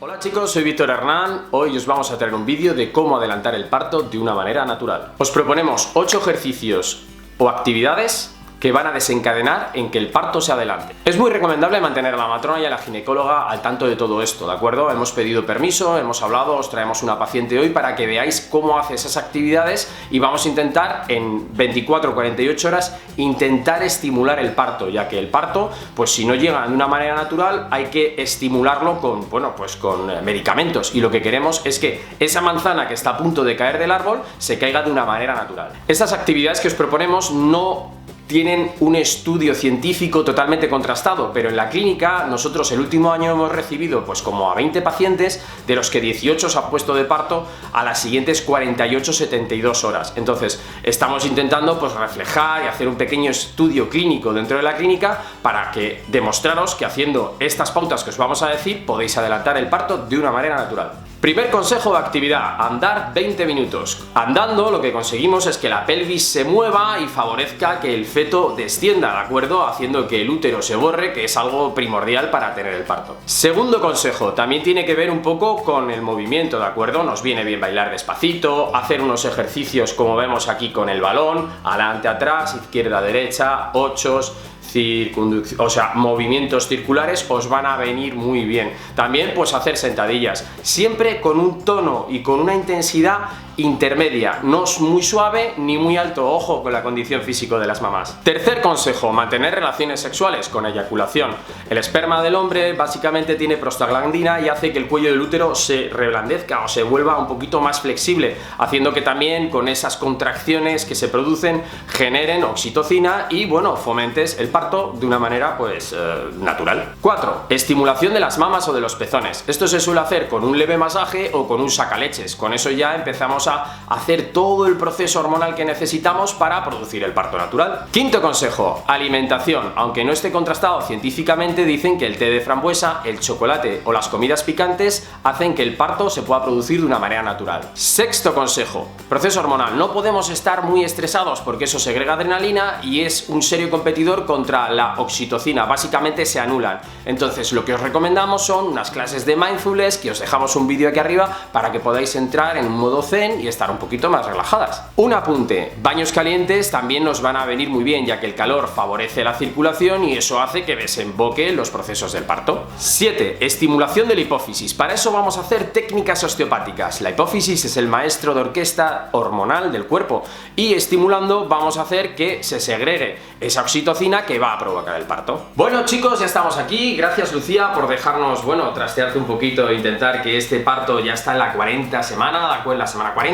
Hola chicos, soy Víctor Hernán. Hoy os vamos a traer un vídeo de cómo adelantar el parto de una manera natural. Os proponemos 8 ejercicios o actividades que van a desencadenar en que el parto se adelante. Es muy recomendable mantener a la matrona y a la ginecóloga al tanto de todo esto, ¿de acuerdo? Hemos pedido permiso, hemos hablado, os traemos una paciente hoy para que veáis cómo hace esas actividades y vamos a intentar en 24 o 48 horas intentar estimular el parto, ya que el parto, pues si no llega de una manera natural, hay que estimularlo con, bueno, pues con medicamentos, y lo que queremos es que esa manzana que está a punto de caer del árbol se caiga de una manera natural. Estas actividades que os proponemos no tienen un estudio científico totalmente contrastado, pero en la clínica nosotros el último año hemos recibido pues como a 20 pacientes, de los que 18 se han puesto de parto a las siguientes 48-72 horas. Entonces estamos intentando pues reflejar y hacer un pequeño estudio clínico dentro de la clínica para que demostraros que haciendo estas pautas que os vamos a decir podéis adelantar el parto de una manera natural. Primer consejo de actividad: andar 20 minutos. Andando lo que conseguimos es que la pelvis se mueva y favorezca que el feto descienda, ¿de acuerdo? Haciendo que el útero se borre, que es algo primordial para tener el parto. Segundo consejo, también tiene que ver un poco con el movimiento, ¿de acuerdo? Nos viene bien bailar despacito, hacer unos ejercicios como vemos aquí con el balón, adelante, atrás, izquierda, derecha, ochos, circunducción, o sea, movimientos circulares os van a venir muy bien. También pues hacer sentadillas, siempre con un tono y con una intensidad intermedia, no es muy suave ni muy alto, ojo con la condición física de las mamás. Tercer consejo, mantener relaciones sexuales con eyaculación. El esperma del hombre básicamente tiene prostaglandina y hace que el cuello del útero se reblandezca o se vuelva un poquito más flexible, haciendo que también con esas contracciones que se producen generen oxitocina y bueno, fomentes el parto de una manera pues natural. 4. Estimulación de las mamas o de los pezones. Esto se suele hacer con un leve masaje o con un sacaleches. Con eso ya empezamos a hacer todo el proceso hormonal que necesitamos para producir el parto natural. Quinto consejo, alimentación. Aunque no esté contrastado científicamente, dicen que el té de frambuesa, el chocolate o las comidas picantes hacen que el parto se pueda producir de una manera natural. Sexto consejo, proceso hormonal. No podemos estar muy estresados porque eso segrega adrenalina y es un serio competidor contra la oxitocina, básicamente se anulan. Entonces lo que os recomendamos son unas clases de mindfulness, que os dejamos un vídeo aquí arriba para que podáis entrar en un modo zen y estar un poquito más relajadas. Un apunte, baños calientes también nos van a venir muy bien, ya que el calor favorece la circulación y eso hace que desemboque los procesos del parto. 7. Estimulación de la hipófisis. Para eso vamos a hacer técnicas osteopáticas. La hipófisis es el maestro de orquesta hormonal del cuerpo y estimulando vamos a hacer que se segregue esa oxitocina que va a provocar el parto. Bueno chicos, ya estamos aquí. Gracias Lucía por dejarnos, bueno, trastearte un poquito e intentar que este parto ya está en la 40 semana, ¿de acuerdo? En la semana 40.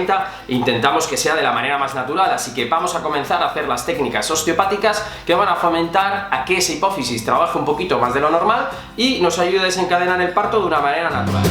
Intentamos que sea de la manera más natural, así que vamos a comenzar a hacer las técnicas osteopáticas que van a fomentar a que esa hipófisis trabaje un poquito más de lo normal y nos ayude a desencadenar el parto de una manera natural.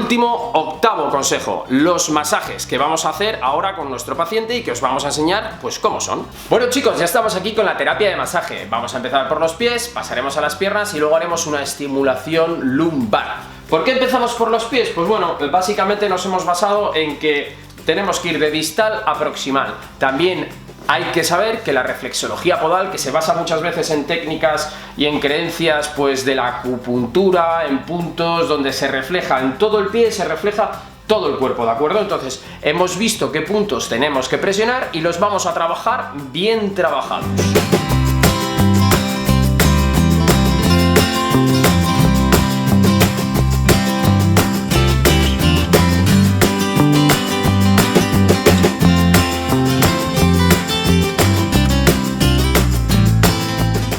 Último, octavo consejo, los masajes que vamos a hacer ahora con nuestro paciente y que os vamos a enseñar pues cómo son. Bueno chicos, ya estamos aquí con la terapia de masaje. Vamos a empezar por los pies, pasaremos a las piernas y luego haremos una estimulación lumbar. ¿Por qué empezamos por los pies? Pues bueno, básicamente nos hemos basado en que tenemos que ir de distal a proximal. También Hay que saber que la reflexología podal, que se basa muchas veces en técnicas y en creencias pues de la acupuntura, en puntos donde se refleja en todo el pie, se refleja todo el cuerpo, ¿de acuerdo? Entonces, hemos visto qué puntos tenemos que presionar y los vamos a trabajar bien trabajados.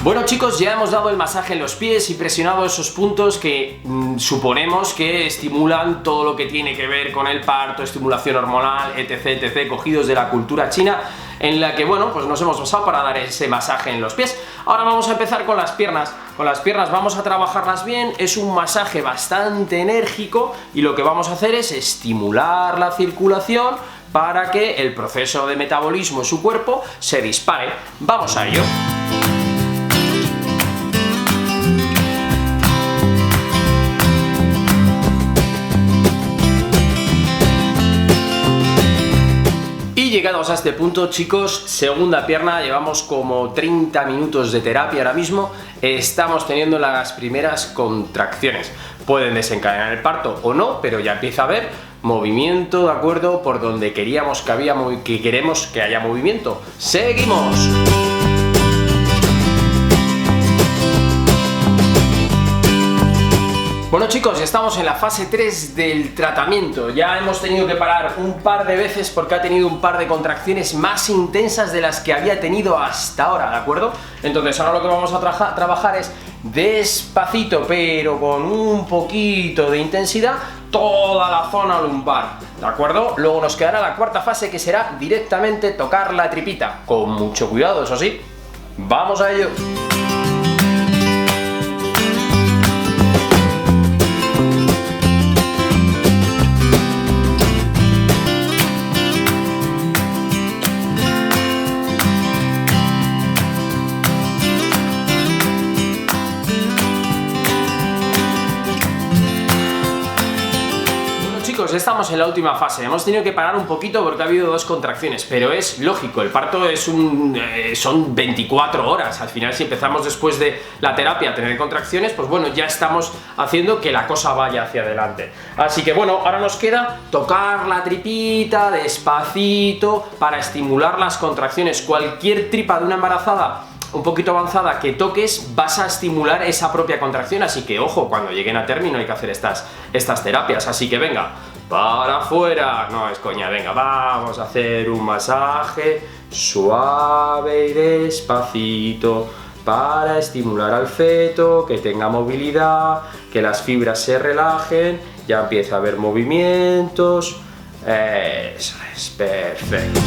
Bueno chicos, ya hemos dado el masaje en los pies y presionado esos puntos que suponemos que estimulan todo lo que tiene que ver con el parto, estimulación hormonal, etc, etc, cogidos de la cultura china, en la que, bueno, pues nos hemos basado para dar ese masaje en los pies. Ahora vamos a empezar con las piernas. Con las piernas vamos a trabajarlas bien, es un masaje bastante enérgico y lo que vamos a hacer es estimular la circulación para que el proceso de metabolismo en su cuerpo se dispare. Vamos a ello. Y llegados a este punto, chicos, segunda pierna, llevamos como 30 minutos de terapia ahora mismo, estamos teniendo las primeras contracciones. Pueden desencadenar el parto o no, pero ya empieza a haber movimiento, ¿de acuerdo? Por donde queremos que queremos que haya movimiento. ¡Seguimos! Bueno chicos, ya estamos en la fase 3 del tratamiento. Ya hemos tenido que parar un par de veces porque ha tenido un par de contracciones más intensas de las que había tenido hasta ahora, ¿de acuerdo? Entonces ahora lo que vamos a trabajar es despacito, pero con un poquito de intensidad, toda la zona lumbar, ¿de acuerdo? Luego nos quedará la cuarta fase, que será directamente tocar la tripita, con mucho cuidado, eso sí. ¡Vamos a ello! Chicos, estamos en la última fase, hemos tenido que parar un poquito porque ha habido dos contracciones, pero es lógico, el parto es son 24 horas, al final si empezamos después de la terapia a tener contracciones, pues bueno, ya estamos haciendo que la cosa vaya hacia adelante. Así que bueno, ahora nos queda tocar la tripita despacito para estimular las contracciones. Cualquier tripa de una embarazada un poquito avanzada que toques, vas a estimular esa propia contracción, así que ojo, cuando lleguen a término hay que hacer estas terapias, así que venga, para afuera, no es coña, venga, vamos a hacer un masaje suave y despacito para estimular al feto, que tenga movilidad, que las fibras se relajen, ya empieza a haber movimientos, eso es, perfecto.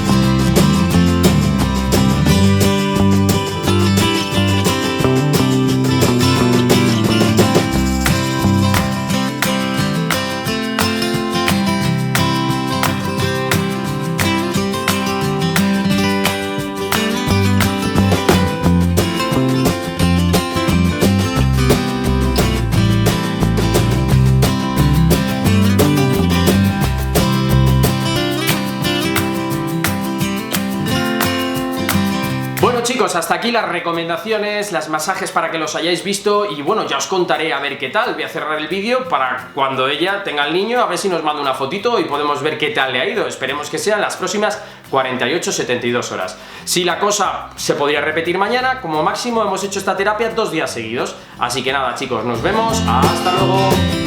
Bueno chicos, hasta aquí las recomendaciones, las masajes para que los hayáis visto y bueno, ya os contaré a ver qué tal. Voy a cerrar el vídeo para cuando ella tenga el niño, a ver si nos manda una fotito y podemos ver qué tal le ha ido. Esperemos que sean las próximas 48-72 horas. Si la cosa se podría repetir mañana, como máximo hemos hecho esta terapia 2 días seguidos. Así que nada chicos, nos vemos, hasta luego.